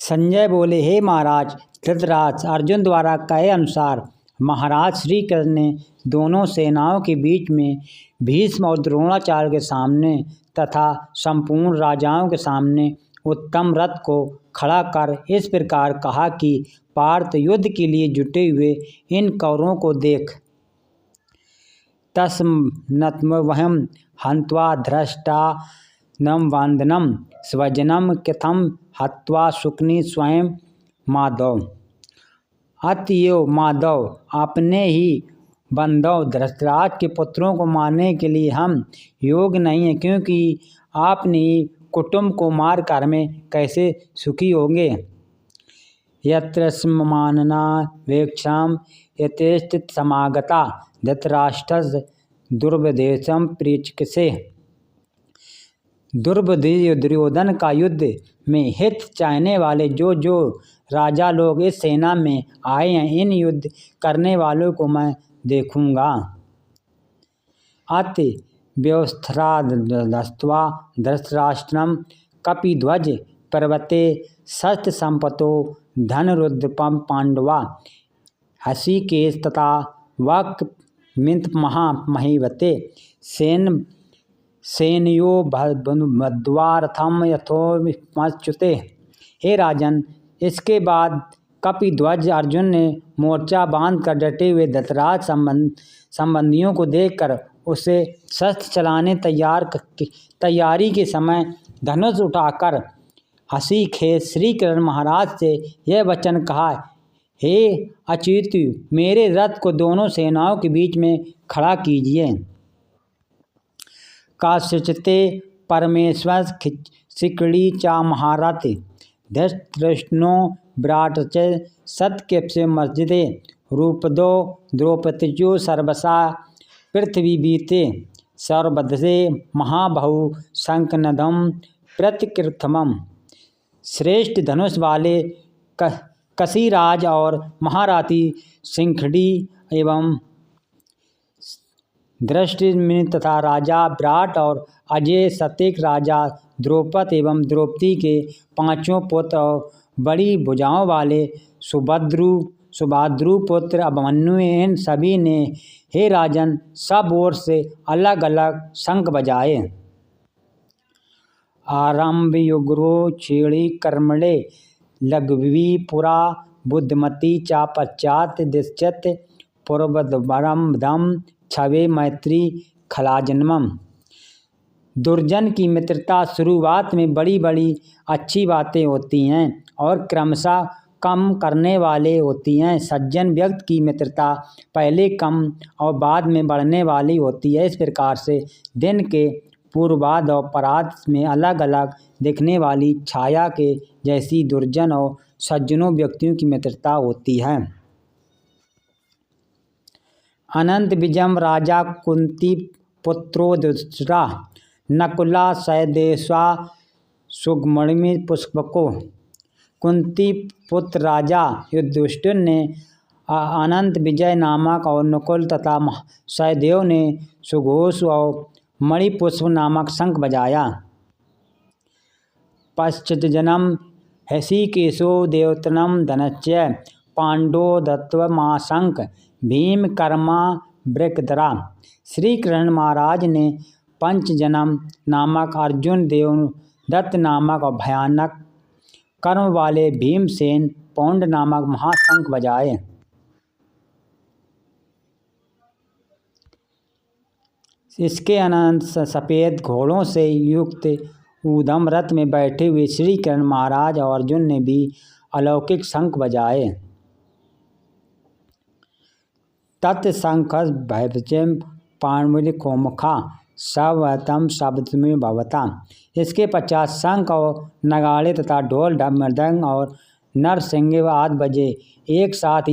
संजय बोले, हे महाराज धृतराज, अर्जुन द्वारा कहे अनुसार महाराज श्री कृष्ण ने दोनों सेनाओं के बीच में भीष्म और द्रोणाचार्य के सामने तथा संपूर्ण राजाओं के सामने उत्तम रथ को खड़ा कर इस प्रकार कहा कि पार्थ युद्ध के लिए जुटे हुए इन कौरवों को देख। तस्मन्नत्वहं हन्त्वा धृष्टा नम वंदनम स्वजनम कथम हत्वा सुकनी स्वयं माधव। अतएव माधव, अपने ही बंधव धृतराज के पुत्रों को मारने के लिए हम योग्य नहीं हैं, क्योंकि आपने कुटुंब को मार कर में कैसे सुखी होंगे। यत्र स्ममानना वेक्षाम यथेष्टित समागता धृतराष्ट्रस्य दुर्वदेशम प्रीचकसे। दुर्योधन का युद्ध में हित चाहने वाले जो राजा लोग इस सेना में आए हैं, इन युद्ध करने वालों को मैं देखूंगा। अत व्यवस्थरादस्त्वा धृतराष्ट्रम कपिध्वज पर्वते शस्त्र संपतो धनरुद्रपम पांडवा हसिकेश तथा वक मिंत महामहिवते सेनयो भद्वारथम यथोच्युते। हे राजन, इसके बाद कपिध्वज अर्जुन ने मोर्चा बांधकर डटे हुए धृतराज संबंधियों को देखकर उसे शस्त्र चलाने तैयारी के समय धनुष उठाकर हसीखेश श्री कृष्ण महाराज से यह वचन कहा, हे अच्युत, मेरे रथ को दोनों सेनाओं के बीच में खड़ा कीजिए। काश्चिते परमेश्वर सिकड़ी चा महारथ धृष्टृष्णो विराट च सत्य मस्जिदे रूपदो द्रौपदीजो सर्वसा पृथ्वी बीते सर्वधसे महाबहु शंखनदम प्रतिकृतमम। श्रेष्ठ धनुष वाले कसीराज और महारथी सिंखड़ी एवं धृष्टद्युम्न तथा राजा विराट और अजय सत्यक राजा द्रौपद एवं द्रौपदी के पांचों पुत्र और बड़ी भुजाओं वाले सुभद्रु पुत्र अभिमन्यु, इन सभी ने हे राजन सब ओर से अलग अलग शंख बजाए। आरंभ युग्रो छेड़ी कर्मणे लघ्वी पुरा बुद्धमती चा पश्चात दिश्चत पूर्वदम छवे मैत्री खलाजन्मम। दुर्जन की मित्रता शुरुआत में बड़ी बड़ी अच्छी बातें होती हैं और क्रमशः कम करने वाले होती हैं। सज्जन व्यक्ति की मित्रता पहले कम और बाद में बढ़ने वाली होती है। इस प्रकार से दिन के पूर्वाध और पराध में अलग अलग दिखने वाली छाया के जैसी दुर्जन और सज्जनों व्यक्तियों की मित्रता होती है। अनंत विजयम राजा कुंती पुत्रो दुष्टा नकुला सहदेशा सुगमणि पुष्पको। कुंती पुत्र राजा युधिष्ठिर ने अनंत विजय नामक और नकुल तथा सहदेव ने सुघोष और मणिपुष्प नामक शंख बजाया। पश्चित जन्म हृषिकेशो देवतनम धनश्च पांडो दत्तमाशंक भीम कर्मा वृकधरा। श्री कृष्ण महाराज ने पंचजनम नामक अर्जुन देवदत्त नामक और भयानक कर्म वाले भीमसेन पौंड नामक महाशंख बजाए। इसके अनंत सफेद घोड़ों से युक्त ऊधम रथ में बैठे हुए श्री कृष्ण महाराज और अर्जुन ने भी अलौकिक शंख बजाए। तत्शंख भैभ्यम पाणमुनि कोमुखा सवतम शब्दमि भवता। इसके पश्चात शंख और नगाड़े तथा ढोल मृदंग और नरसिंह आदि बजे एक साथ